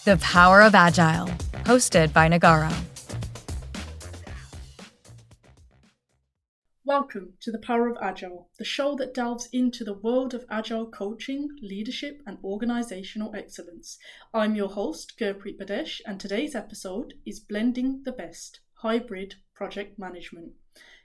The Power of Agile, hosted by Nagaro. Welcome to The Power of Agile, the show that delves into the world of Agile coaching, leadership, and organizational excellence. I'm your host, Gurpreet Bhadesh, and today's episode is Blending the Best, Hybrid Project Management,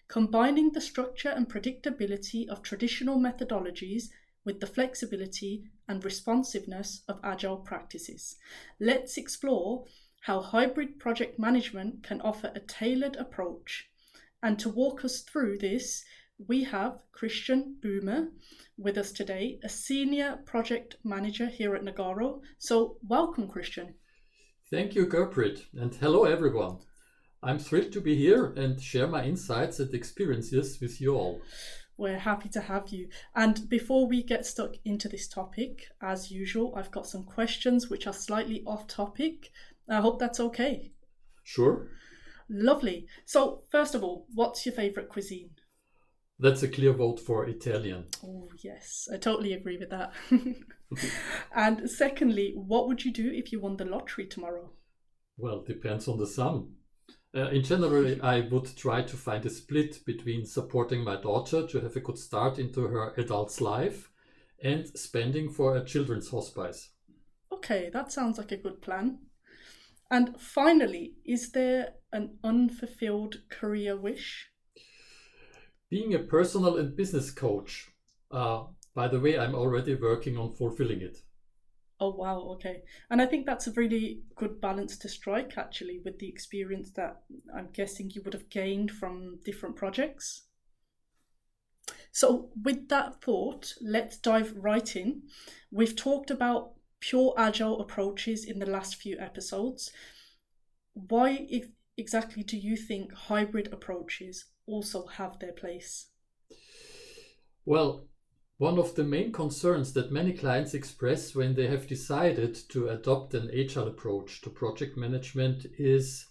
combining the structure and predictability of traditional methodologies with the flexibility and responsiveness of Agile practices. Let's explore how hybrid project management can offer a tailored approach. And to walk us through this, we have Christian Böhmer with us today, a senior project manager here at Nagaro. So welcome, Christian. Thank you, Gurpreet, and hello, everyone. I'm thrilled to be here and share my insights and experiences with you all. We're happy to have you. And before we get stuck into this topic, as usual, I've got some questions which are slightly off topic. I hope that's okay. Sure. Lovely. So first of all, what's your favourite cuisine? That's a clear vote for Italian. Oh, yes, I totally agree with that. And secondly, what would you do if you won the lottery tomorrow? Well, depends on the sum. In general, I would try to find a split between supporting my daughter to have a good start into her adult life and spending for a children's hospice. Okay, that sounds like a good plan. And finally, is there an unfulfilled career wish? Being a personal and business coach. By the way, I'm already working on fulfilling it. Oh, wow. Okay. And I think that's a really good balance to strike, actually, with the experience that I'm guessing you would have gained from different projects. So with that thought, let's dive right in. We've talked about pure Agile approaches in the last few episodes. Why exactly do you think hybrid approaches also have their place? Well, one of the main concerns that many clients express when they have decided to adopt an agile approach to project management is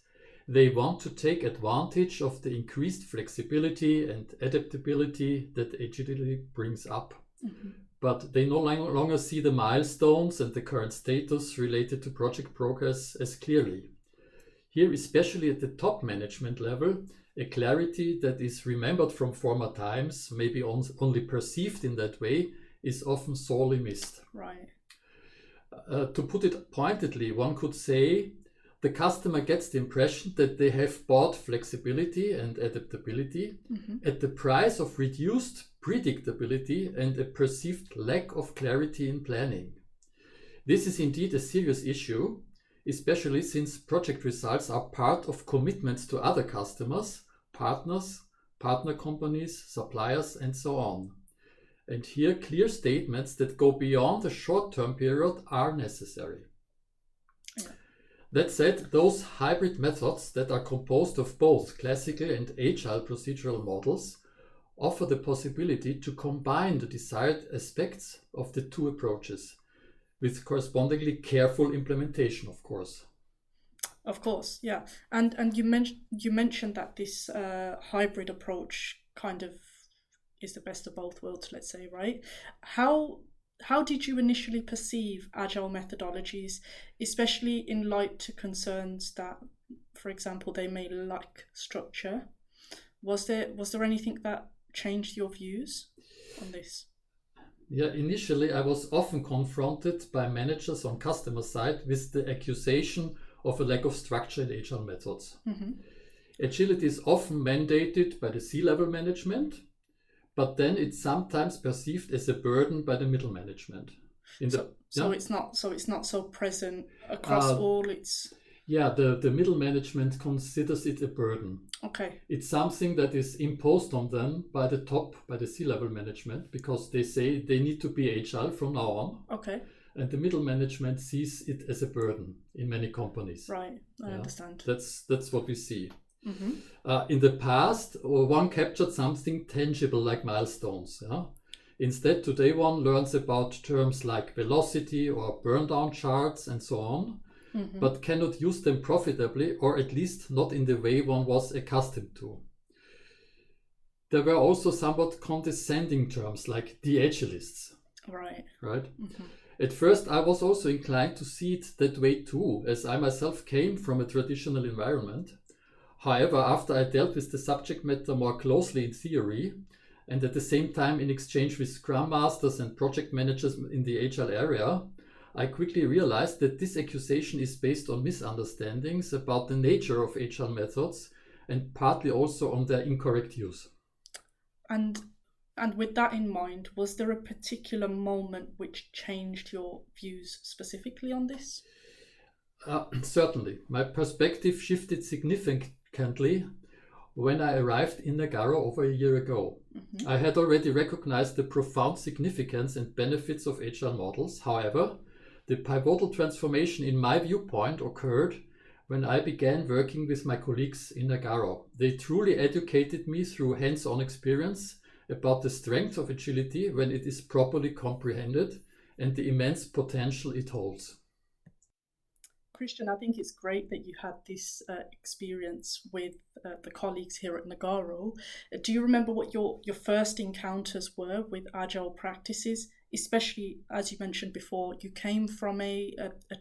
they want to take advantage of the increased flexibility and adaptability that agility brings up. Mm-hmm. But they no longer see the milestones and the current status related to project progress as clearly. Here, especially at the top management level, a clarity that is remembered from former times, maybe only perceived in that way, is often sorely missed. Right. To put it pointedly, one could say the customer gets the impression that they have bought flexibility and adaptability at the price of reduced predictability and a perceived lack of clarity in planning. This is indeed a serious issue, especially since project results are part of commitments to other customers, partners, partner companies, suppliers, and so on. And here, clear statements that go beyond the short-term period are necessary. Yeah. That said, those hybrid methods that are composed of both classical and agile procedural models offer the possibility to combine the desired aspects of the two approaches, with correspondingly careful implementation, of course. Of course, yeah. And you mentioned that this hybrid approach kind of is the best of both worlds, let's say, right? How did you initially perceive Agile methodologies, especially in light to concerns that, for example, they may lack structure? Was there anything that changed your views on this? Yeah, initially I was often confronted by managers on customer side with the accusation of a lack of structure in agile methods. Mm-hmm. Agility is often mandated by the C-level management, but then it's sometimes perceived as a burden by the middle management. So it's not so present across all its. Yeah, the middle management considers it a burden. Okay. It's something that is imposed on them by the C-level management, because they say they need to be agile from now on. Okay. And the middle management sees it as a burden in many companies. Right, I understand. That's what we see. Mm-hmm. In the past, one captured something tangible like milestones. Yeah? Instead, today one learns about terms like velocity or burn down charts and so on. Mm-hmm. But cannot use them profitably, or at least not in the way one was accustomed to. There were also somewhat condescending terms like the agilists. Right. Mm-hmm. At first, I was also inclined to see it that way too, as I myself came from a traditional environment. However, after I dealt with the subject matter more closely in theory, and at the same time in exchange with Scrum Masters and project managers in the Agile area, I quickly realized that this accusation is based on misunderstandings about the nature of Agile methods and partly also on their incorrect use. And with that in mind, was there a particular moment which changed your views specifically on this? Certainly. My perspective shifted significantly when I arrived in Nagaro over a year ago. Mm-hmm. I had already recognized the profound significance and benefits of Agile models. However, the pivotal transformation in my viewpoint occurred when I began working with my colleagues in Nagaro. They truly educated me through hands-on experience about the strength of agility when it is properly comprehended and the immense potential it holds. Christian, I think it's great that you had this experience with the colleagues here at Nagaro. Do you remember what your first encounters were with Agile practices? Especially, as you mentioned before, you came from a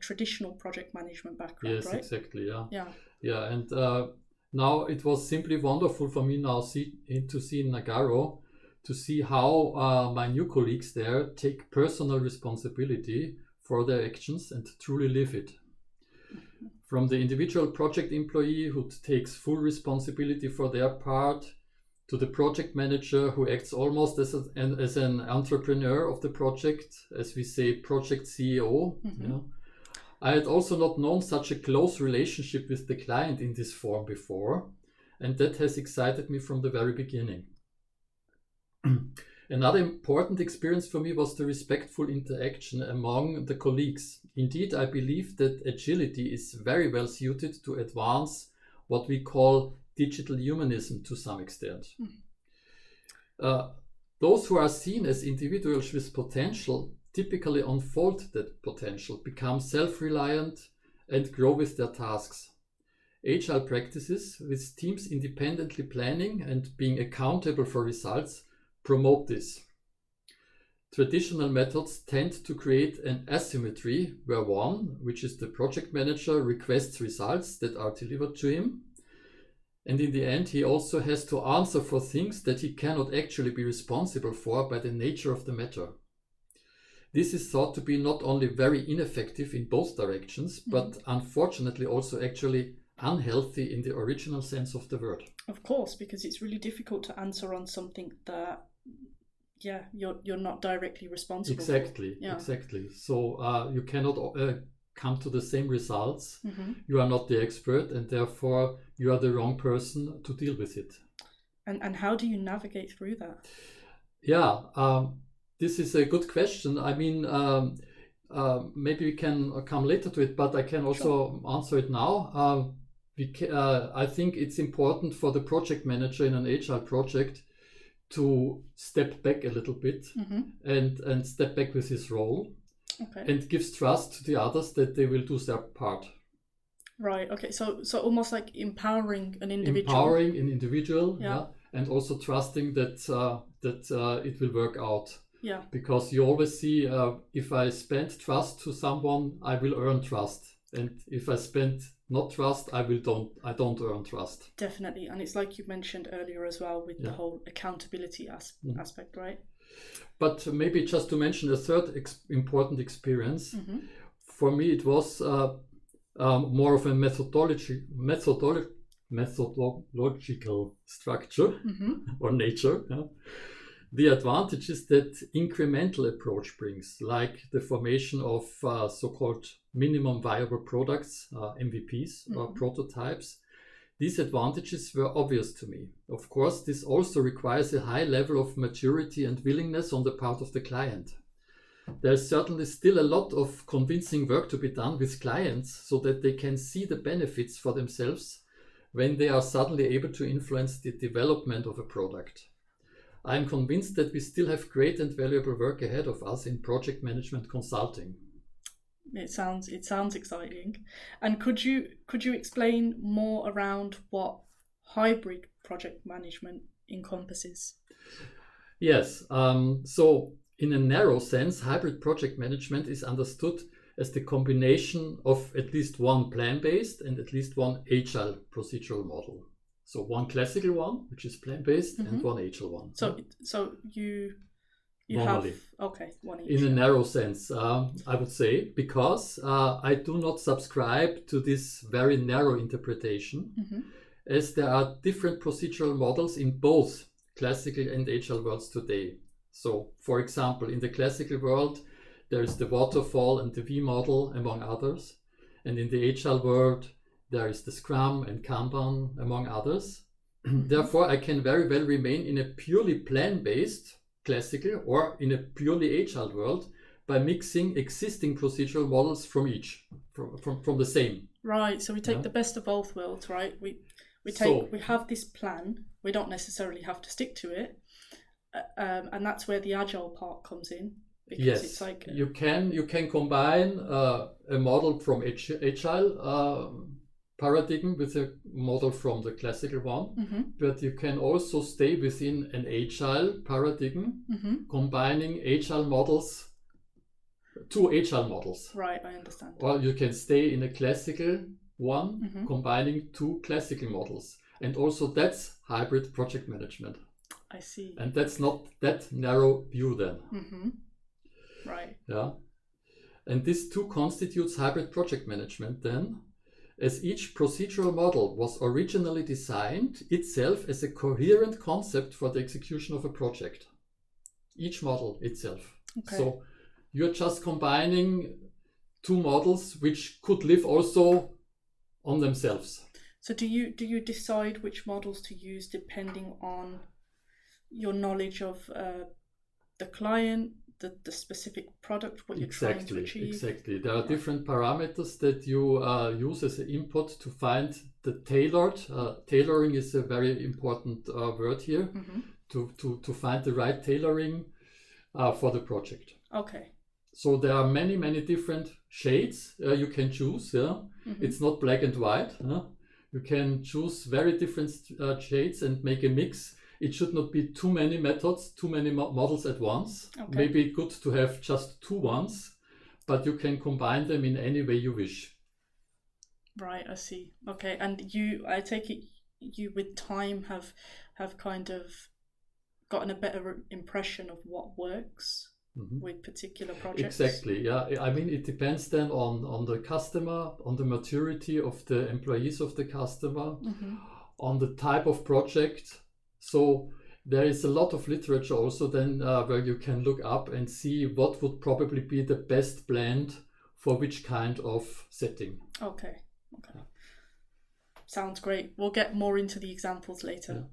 traditional project management background, right? Yes, exactly, yeah. Yeah, and now it was simply wonderful for me now to see in Nagaro, to see how my new colleagues there take personal responsibility for their actions and truly live it. From the individual project employee who takes full responsibility for their part, to the project manager who acts almost as an entrepreneur of the project, as we say, project CEO. Mm-hmm. Yeah. I had also not known such a close relationship with the client in this form before, and that has excited me from the very beginning. Another important experience for me was the respectful interaction among the colleagues. Indeed, I believe that agility is very well suited to advance what we call digital humanism to some extent. Those who are seen as individuals with potential typically unfold that potential, become self-reliant, and grow with their tasks. Agile practices, with teams independently planning and being accountable for results, promote this. Traditional methods tend to create an asymmetry where one, which is the project manager, requests results that are delivered to him, and in the end he also has to answer for things that he cannot actually be responsible for by the nature of the matter. This is thought to be not only very ineffective in both directions, but unfortunately also actually unhealthy in the original sense of the word. Of course, because it's really difficult to answer on something that you're not directly responsible for. Exactly. So you cannot come to the same results. Mm-hmm. You are not the expert, and therefore you are the wrong person to deal with it. And how do you navigate through that? This is a good question. I mean, maybe we can come later to it, but I can also answer it now. I think it's important for the project manager in an Agile project to step back a little bit and step back with his role, and gives trust to the others that they will do their part. Right. Okay. So almost like empowering an individual. Empowering an individual, and also trusting that it will work out. Yeah. Because you always see, if I spend trust to someone, I will earn trust, and if I spend not trust, I don't earn trust. Definitely, and it's like you mentioned earlier as well with the whole accountability aspect, right? But maybe just to mention a third important experience, for me it was more of a methodological structure or nature. Yeah? The advantages that incremental approach brings, like the formation of so-called minimum viable products, MVPs or prototypes, these advantages were obvious to me. Of course, this also requires a high level of maturity and willingness on the part of the client. There's certainly still a lot of convincing work to be done with clients so that they can see the benefits for themselves when they are suddenly able to influence the development of a product. I'm convinced that we still have great and valuable work ahead of us in project management consulting. It sounds exciting. And could you explain more around what hybrid project management encompasses? Yes. So in a narrow sense, hybrid project management is understood as the combination of at least one plan-based and at least one agile procedural model. So one classical one, which is plan-based, and one agile one. So you normally have one in a narrow sense, I would say, because I do not subscribe to this very narrow interpretation, as there are different procedural models in both classical and agile worlds today. So, for example, in the classical world, there is the waterfall and the V model, among others. And in the agile world, there is the Scrum and Kanban, among others. Therefore, I can very well remain in a purely plan-based classical or in a purely agile world by mixing existing procedural models from each, from the same. Right, so we take the best of both worlds, right? We have this plan, we don't necessarily have to stick to it. And that's where the agile part comes in. Because yes, it's like you can combine a model from agile paradigm with a model from the classical one, but you can also stay within an agile paradigm, combining agile models, two agile models. Right, I understand. Or you can stay in a classical one, combining two classical models, and also that's hybrid project management. I see. And that's not that narrow view then. Right. Yeah. And this too constitutes hybrid project management then, as each procedural model was originally designed itself as a coherent concept for the execution of a project. Each model itself. Okay. So you're just combining two models which could live also on themselves. So do you decide which models to use depending on your knowledge of the client, the specific product, what you're trying to achieve? Exactly. There are different parameters that you use as an input to find the tailored. Tailoring is a very important word here, to find the right tailoring for the project. Okay. So there are many, many different shades you can choose. Yeah? It's not black and white. You can choose very different shades and make a mix. It should not be too many methods, too many models at once. Okay. Maybe good to have just two ones, but you can combine them in any way you wish. Right, I see. Okay, and I take it you with time have kind of gotten a better impression of what works with particular projects. Exactly, yeah. I mean, it depends then on the customer, on the maturity of the employees of the customer, on the type of project. So there is a lot of literature also then where you can look up and see what would probably be the best blend for which kind of setting. Okay. Sounds great. We'll get more into the examples later.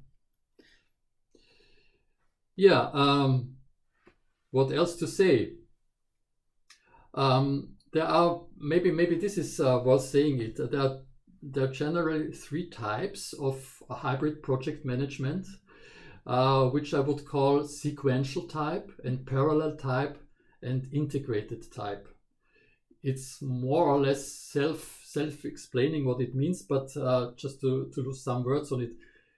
What else to say? There are maybe this is worth saying it. There are generally three types of hybrid project management, which I would call sequential type and parallel type and integrated type. It's more or less self-explaining what it means, but just to do some words on it.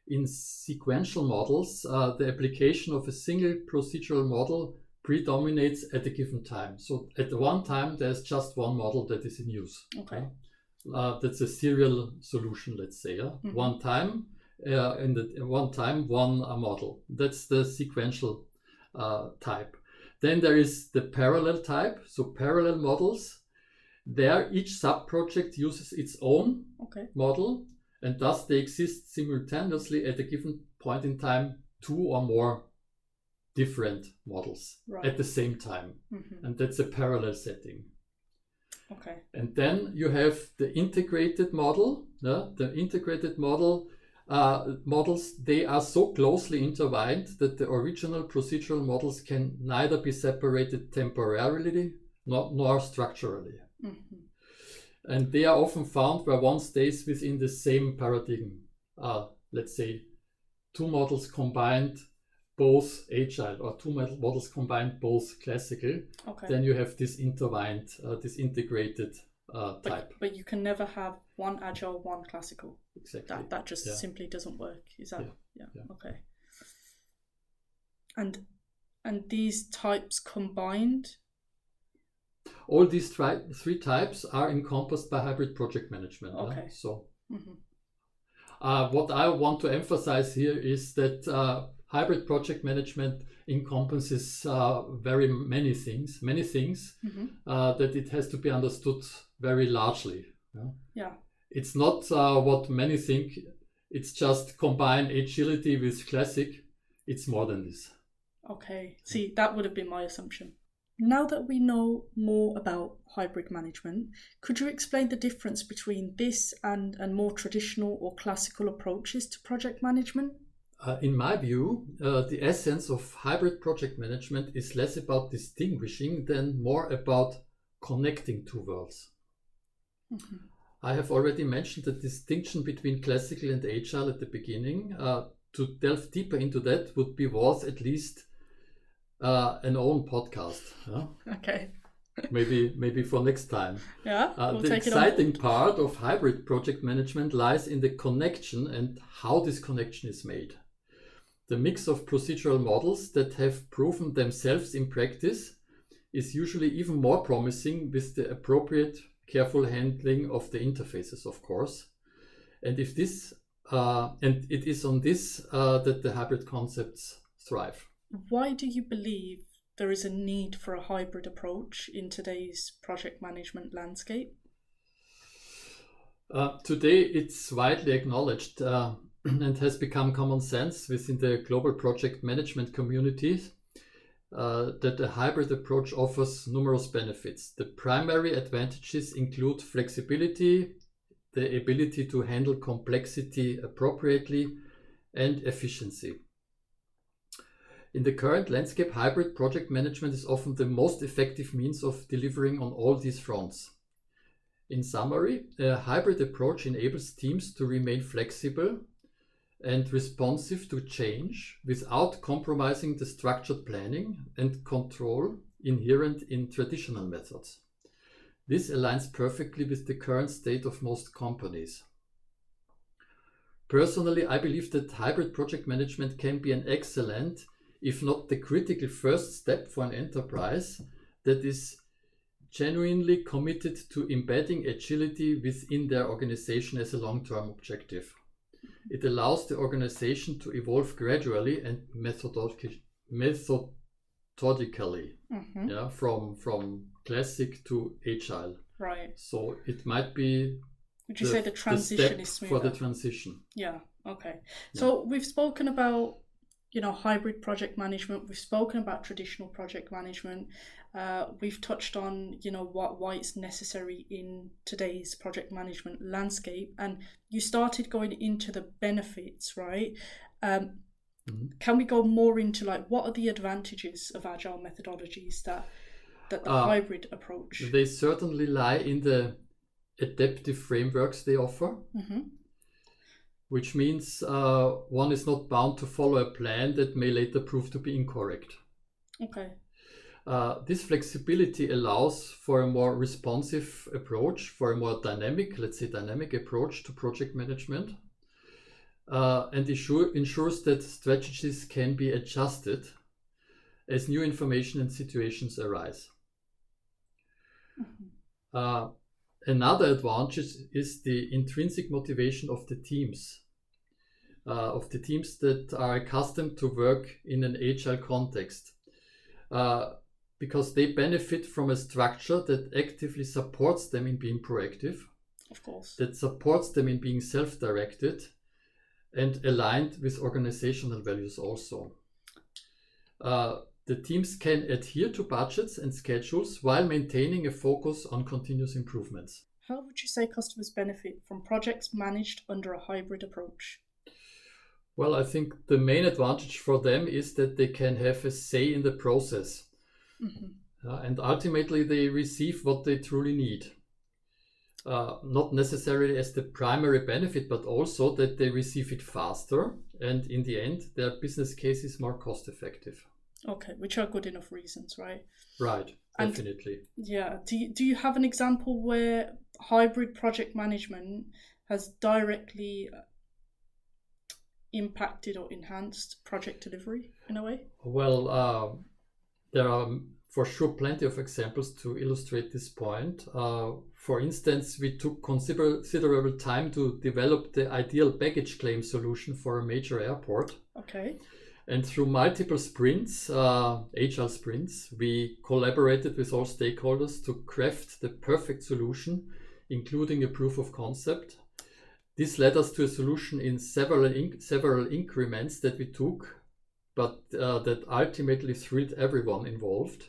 In sequential models, the application of a single procedural model predominates at a given time. So at one time, there's just one model that is in use. Okay. That's a serial solution, let's say. One time, one model. That's the sequential type. Then there is the parallel type. So parallel models. There, each sub-project uses its own model, and thus they exist simultaneously at a given point in time, two or more different models at the same time. And that's a parallel setting. Okay. And then you have the integrated model. The integrated model models, they are so closely intertwined that the original procedural models can neither be separated temporarily nor structurally. And they are often found where one stays within the same paradigm. Let's say two models combined both agile, or two models combined both classical. Then you have this intertwined, this integrated type. But you can never have one agile, one classical. Exactly. That just simply doesn't work. Is that? Yeah. Okay. And And these types combined? All these three types are encompassed by hybrid project management. Okay. Yeah? So, what I want to emphasize here is that hybrid project management encompasses very many things, that it has to be understood very largely. Yeah. It's not what many think. It's just combine agility with classic. It's more than this. Okay. See, that would have been my assumption. Now that we know more about hybrid management, could you explain the difference between this and more traditional or classical approaches to project management? In my view, the essence of hybrid project management is less about distinguishing than more about connecting two worlds. I have already mentioned the distinction between classical and agile at the beginning. To delve deeper into that would be worth at least an own podcast. Okay. maybe for next time. Yeah. We'll the take exciting part of hybrid project management lies in the connection and how this connection is made. The mix of procedural models that have proven themselves in practice is usually even more promising with the appropriate careful handling of the interfaces, of course. And it is on this that the hybrid concepts thrive. Why do you believe there is a need for a hybrid approach in today's project management landscape? Today, it's widely acknowledged and has become common sense within the global project management communities that a hybrid approach offers numerous benefits. The primary advantages include flexibility, the ability to handle complexity appropriately, and efficiency. In the current landscape, hybrid project management is often the most effective means of delivering on all these fronts. In summary, a hybrid approach enables teams to remain flexible and responsive to change without compromising the structured planning and control inherent in traditional methods. This aligns perfectly with the current state of most companies. Personally, I believe that hybrid project management can be an excellent, if not the critical first step for an enterprise that is genuinely committed to embedding agility within their organization as a long-term objective. It allows the organization to evolve gradually and methodically, from classic to agile. Right. So it might be. Would you say the transition is smoother? For the transition. Yeah. Okay. So we've spoken about, hybrid project management. We've spoken about traditional project management. We've touched on, why it's necessary in today's project management landscape. And you started going into the benefits, right? Can we go more into what are the advantages of agile methodologies that the hybrid approach? They certainly lie in the adaptive frameworks they offer. Which means one is not bound to follow a plan that may later prove to be incorrect. Okay. This flexibility allows for a more responsive approach, for a more dynamic approach to project management, and ensures that strategies can be adjusted as new information and situations arise. Another advantage is the intrinsic motivation of the teams that are accustomed to work in an agile context, because they benefit from a structure that actively supports them in being proactive, of course, that supports them in being self-directed and aligned with organizational values also. The teams can adhere to budgets and schedules while maintaining a focus on continuous improvements. How would you say customers benefit from projects managed under a hybrid approach? Well, I think the main advantage for them is that they can have a say in the process. And ultimately they receive what they truly need. Not necessarily as the primary benefit, but also that they receive it faster, and in the end their business case is more cost effective. Okay, which are good enough reasons, right? Right, definitely. Do you have an example where hybrid project management has directly impacted or enhanced project delivery in a way? Well, There are for sure plenty of examples to illustrate this point. For instance, we took considerable time to develop the ideal baggage claim solution for a major airport. Okay. And through multiple sprints, agile sprints, we collaborated with all stakeholders to craft the perfect solution, including a proof of concept. This led us to a solution in several increments that we took, but that ultimately thrilled everyone involved.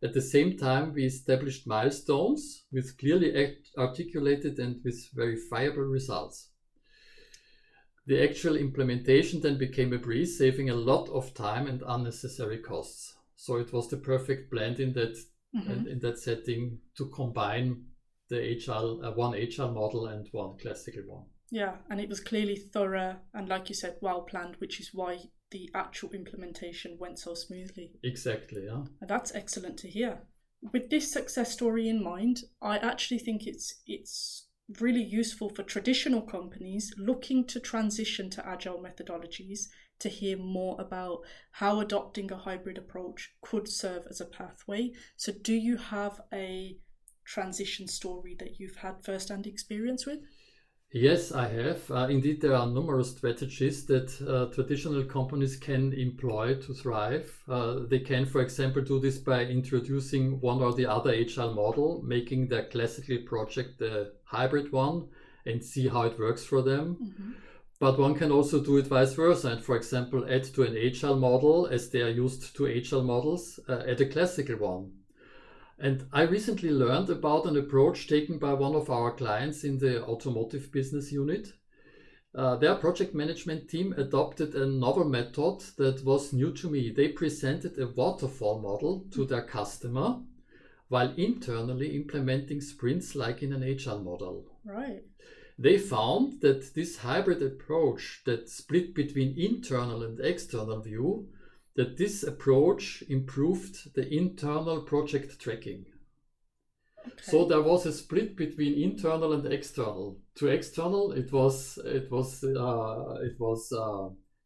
At the same time, we established milestones with clearly articulated and with verifiable results. The actual implementation then became a breeze, saving a lot of time and unnecessary costs. So it was the perfect blend in that setting to combine the one agile model and one classical one. Yeah, and it was clearly thorough and, like you said, well planned, which is why the actual implementation went so smoothly. Exactly, yeah. And that's excellent to hear. With this success story in mind, I actually think it's really useful for traditional companies looking to transition to agile methodologies to hear more about how adopting a hybrid approach could serve as a pathway. So do you have a transition story that you've had first-hand experience with? Yes, I have. Indeed, there are numerous strategies that traditional companies can employ to thrive. They can, for example, do this by introducing one or the other agile model, making their classical project a hybrid one, and see how it works for them. Mm-hmm. But one can also do it vice versa, and, for example, add to an agile model, as they are used to agile models, add a classical one. And I recently learned about an approach taken by one of our clients in the automotive business unit. Their project management team adopted a novel method that was new to me. They presented a waterfall model to their customer while internally implementing sprints like in an agile model. Right. They found that this hybrid approach that split between internal and external view, that this approach improved the internal project tracking. Okay. So there was a split between internal and external. To external, it was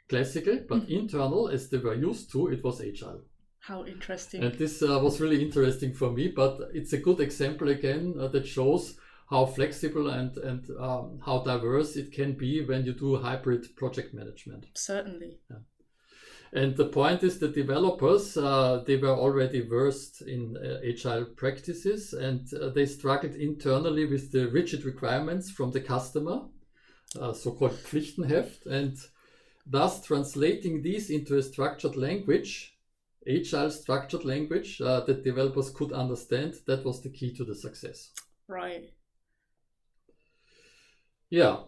classical, but internal, as they were used to, it was agile. How interesting! And this was really interesting for me. But it's a good example again that shows how flexible and how diverse it can be when you do hybrid project management. Certainly. Yeah. And the point is that developers, they were already versed in agile practices, and they struggled internally with the rigid requirements from the customer, so-called Pflichtenheft, and thus translating these into a structured language, agile structured language that developers could understand. That was the key to the success. Right. Yeah.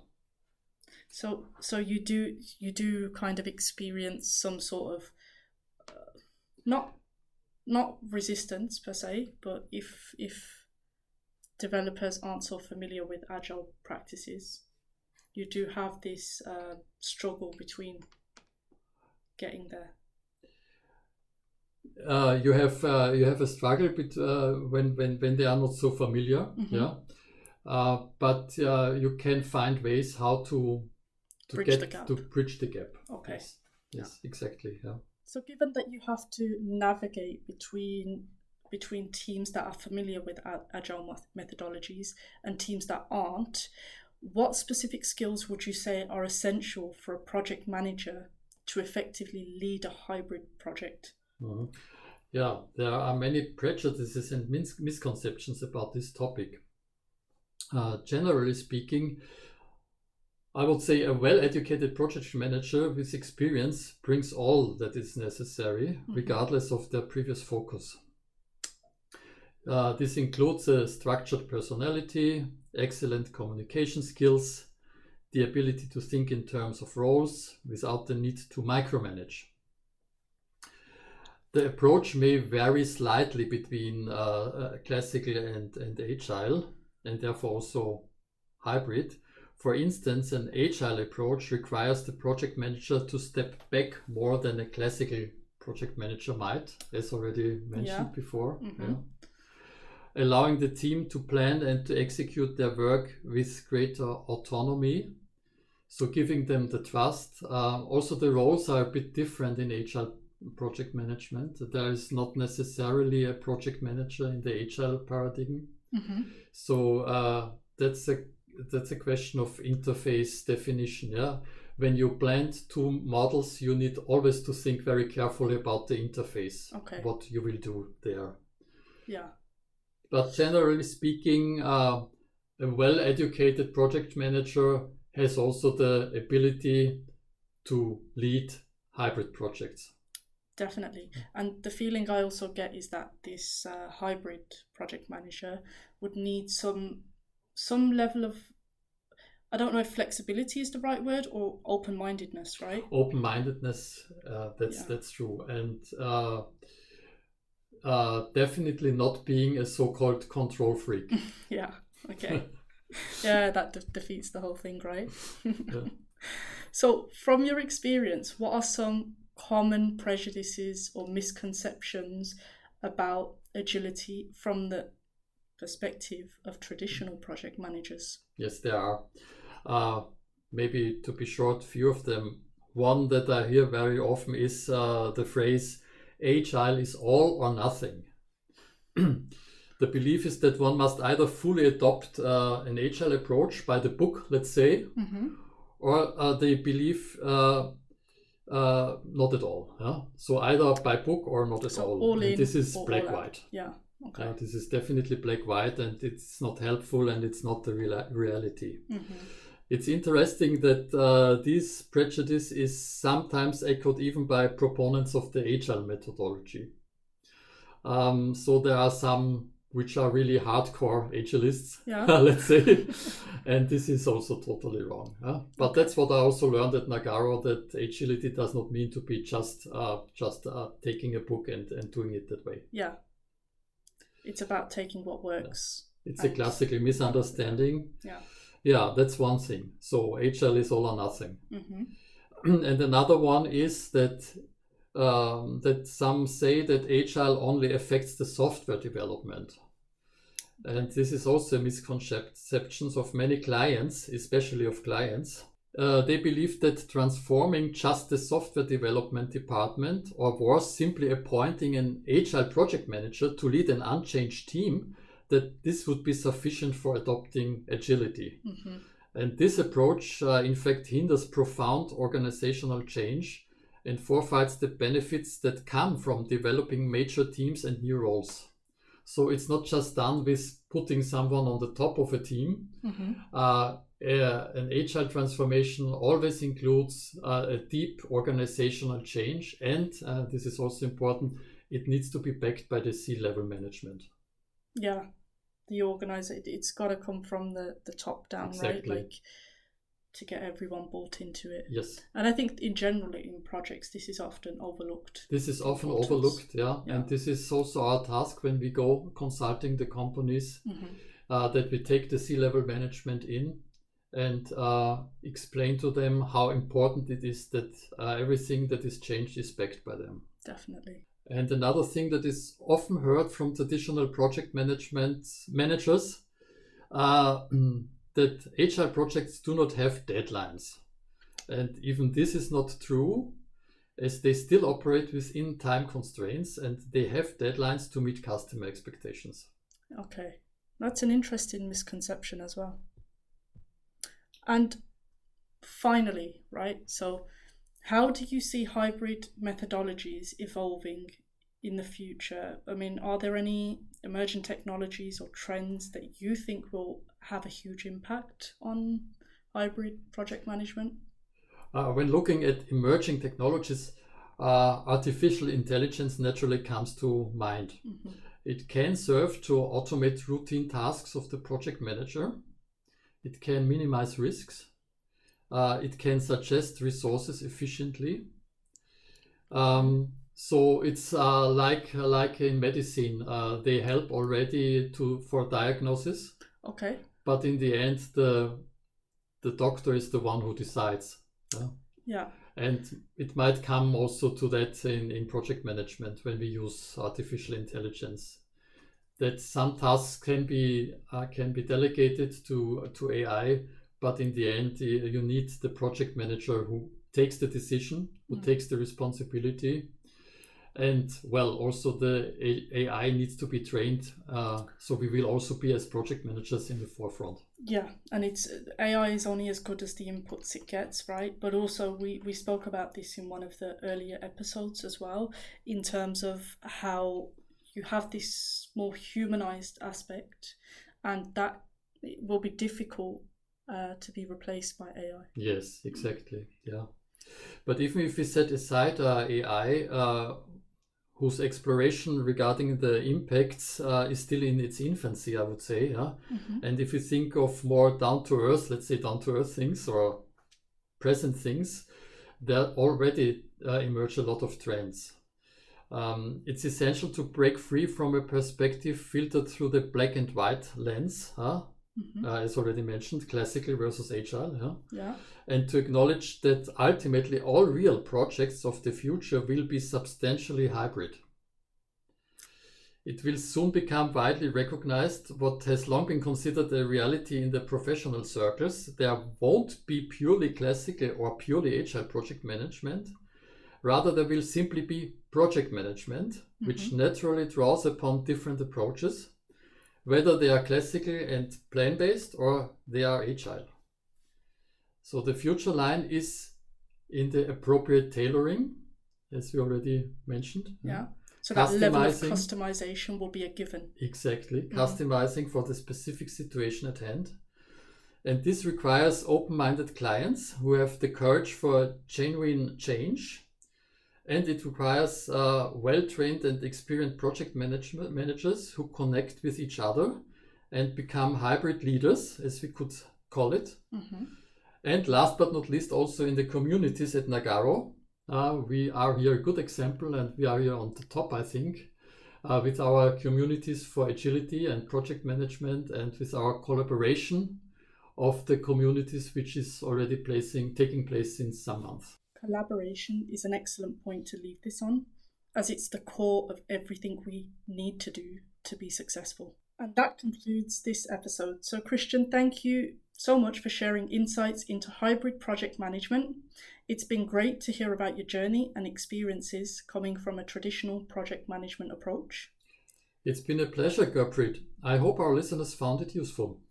So you do kind of experience some sort of not resistance per se, but if developers aren't so familiar with agile practices, you do have this struggle between getting there. You have a struggle when they are not so familiar, mm-hmm. Yeah. But you can find ways how to bridge the gap. Okay. Yes, exactly. Yeah. So given that you have to navigate between teams that are familiar with agile methodologies and teams that aren't, what specific skills would you say are essential for a project manager to effectively lead a hybrid project? Mm-hmm. Yeah, there are many prejudices and misconceptions about this topic. Generally speaking, I would say a well-educated project manager with experience brings all that is necessary, mm-hmm. regardless of their previous focus. This includes a structured personality, excellent communication skills, the ability to think in terms of roles without the need to micromanage. The approach may vary slightly between classical and agile, and therefore also hybrid. For instance, an agile approach requires the project manager to step back more than a classical project manager might, as already mentioned before. Mm-hmm. Yeah. Allowing the team to plan and to execute their work with greater autonomy, so giving them the trust. Also, the roles are a bit different in agile project management. There is not necessarily a project manager in the agile paradigm. So that's a question of interface definition. Yeah, when you blend two models, you need always to think very carefully about the interface. What you will do there. Yeah. But generally speaking, a well-educated project manager has also the ability to lead hybrid projects. Definitely. And the feeling I also get is that this hybrid project manager would need some level of, I don't know if flexibility is the right word, or open-mindedness, right? Open-mindedness, that's true. And definitely not being a so-called control freak. Yeah, okay. Yeah, that defeats the whole thing, right? Yeah. So from your experience, what are some common prejudices or misconceptions about agility from the perspective of traditional project managers? Yes, there are. Maybe to be short, few of them. One that I hear very often is the phrase, agile is all or nothing. The belief is that one must either fully adopt an agile approach by the book, let's say, or they believe not at all. Yeah? So either by book or not at all. And this is black-white. Yeah. Okay. This is definitely black-white, and it's not helpful, and it's not the reality. It's interesting that this prejudice is sometimes echoed even by proponents of the agile methodology. So there are some which are really hardcore agilists, let's say, and this is also totally wrong. But that's what I also learned at Nagarro, that agility does not mean to be just taking a book and doing it that way. Yeah, it's about taking what works. It's a classical misunderstanding. Yeah, that's one thing. So agile is all or nothing. And another one is that that some say that agile only affects the software development. And this is also a misconception of many clients, especially of clients. They believe that transforming just the software development department, or worse, simply appointing an agile project manager to lead an unchanged team, that this would be sufficient for adopting agility. And this approach, in fact, hinders profound organizational change and forfeits the benefits that come from developing major teams and new roles. So it's not just done with putting someone on the top of a team. An agile transformation always includes a deep organizational change, and this is also important, it needs to be backed by the C-level management. Yeah, the organizer, it's got to come from the top down, exactly. Right? Like, to get everyone bought into it. Yes. And I think in general in projects, this is often overlooked. This is often overlooked, yeah. And this is also our task when we go consulting the companies, that we take the C-level management in and explain to them how important it is that everything that is changed is backed by them. Definitely. And another thing that is often heard from traditional project management managers, that agile projects do not have deadlines. And even this is not true, as they still operate within time constraints and they have deadlines to meet customer expectations. Okay, that's an interesting misconception as well. And finally, right, so how do you see hybrid methodologies evolving in the future? I mean, are there any emerging technologies or trends that you think will have a huge impact on hybrid project management? When looking at emerging technologies, artificial intelligence naturally comes to mind. It can serve to automate routine tasks of the project manager. It can minimize risks. It can suggest resources efficiently. So it's like in medicine, they help already for diagnosis. Okay. But in the end, the doctor is the one who decides. Yeah. And it might come also to that in project management when we use artificial intelligence, that some tasks can be delegated to AI, but in the end, you need the project manager who takes the decision, who takes the responsibility. And well, also the AI needs to be trained. So we will also be as project managers in the forefront. Yeah, and it's AI is only as good as the inputs it gets, right? But also we spoke about this in one of the earlier episodes as well, in terms of how you have this more humanized aspect, and that will be difficult to be replaced by AI. Yes, exactly. Yeah. But even if we set aside AI, whose exploration regarding the impacts is still in its infancy, I would say. Yeah? Mm-hmm. And if you think of more down-to-earth, let's say down-to-earth things or present things, there already emerge a lot of trends. It's essential to break free from a perspective filtered through the black and white lens, as already mentioned, classical versus agile. Yeah. And to acknowledge that ultimately all real projects of the future will be substantially hybrid. It will soon become widely recognized what has long been considered a reality in the professional circles. There won't be purely classical or purely agile project management. Rather, there will simply be project management, which naturally draws upon different approaches, whether they are classical and plan-based or they are agile. So the future line is in the appropriate tailoring, as we already mentioned. Yeah. So that level of customization will be a given. Exactly. Customizing for the specific situation at hand. And this requires open-minded clients who have the courage for genuine change. And it requires well-trained and experienced project managers who connect with each other and become hybrid leaders, as we could call it. And last but not least, also in the communities at Nagarro, we are here a good example, and we are here on the top, I think, with our communities for agility and project management, and with our collaboration of the communities, which is already taking place since some months. Collaboration is an excellent point to leave this on, as it's the core of everything we need to do to be successful. And that concludes this episode. So Christian, thank you so much for sharing insights into hybrid project management. It's been great to hear about your journey and experiences coming from a traditional project management approach. It's been a pleasure, Gurpreet. I hope our listeners found it useful.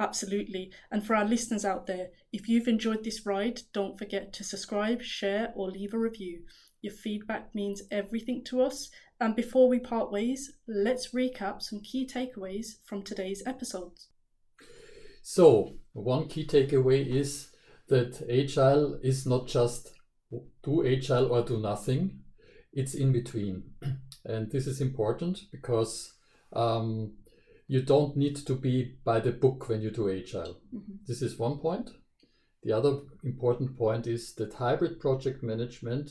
Absolutely. And for our listeners out there, if you've enjoyed this ride, don't forget to subscribe, share, or leave a review. Your feedback means everything to us. And before we part ways, let's recap some key takeaways from today's episodes. So, one key takeaway is that agile is not just do agile or do nothing. It's in between. And this is important because you don't need to be by the book when you do agile. This is one point. The other important point is that hybrid project management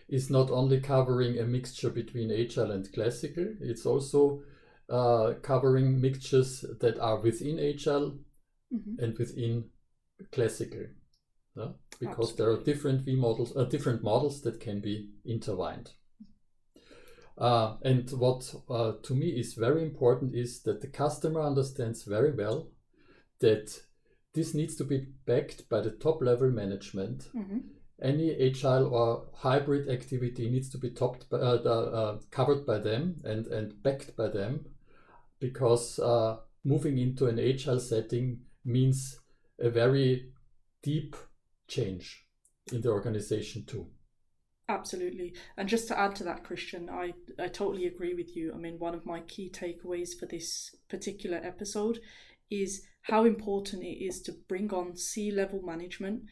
is not only covering a mixture between agile and classical, it's also covering mixtures that are within agile and within classical. Because there are different different models that can be intertwined. And what to me is very important is that the customer understands very well that this needs to be backed by the top level management. Any agile or hybrid activity needs to be covered by them and backed by them, because moving into an agile setting means a very deep change in the organization too. Absolutely. And just to add to that, Christian, I totally agree with you. I mean, one of my key takeaways for this particular episode is how important it is to bring on C-level management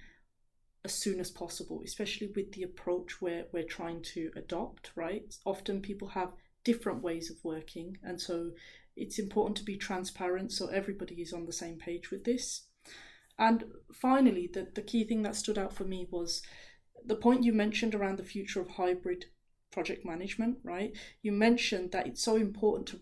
as soon as possible, especially with the approach we're trying to adopt, right? Often people have different ways of working, and so it's important to be transparent so everybody is on the same page with this. And finally, the key thing that stood out for me was the point you mentioned around the future of hybrid project management, right? You mentioned that it's so important to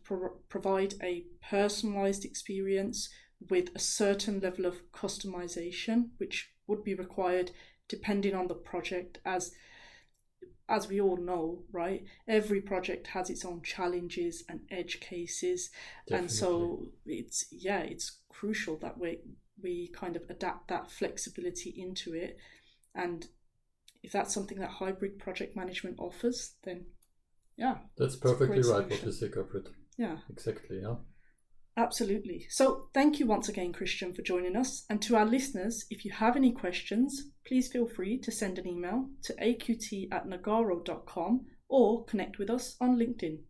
provide a personalized experience with a certain level of customization, which would be required depending on the project. As we all know, right? Every project has its own challenges and edge cases. Definitely. And so it's crucial that we kind of adapt that flexibility into it. And if that's something that hybrid project management offers, then Yeah. That's perfectly right solution. what you say, Gurpreet. Yeah. Exactly, yeah. Absolutely. So thank you once again, Christian, for joining us. And to our listeners, if you have any questions, please feel free to send an email to aqt@nagaro.com or connect with us on LinkedIn.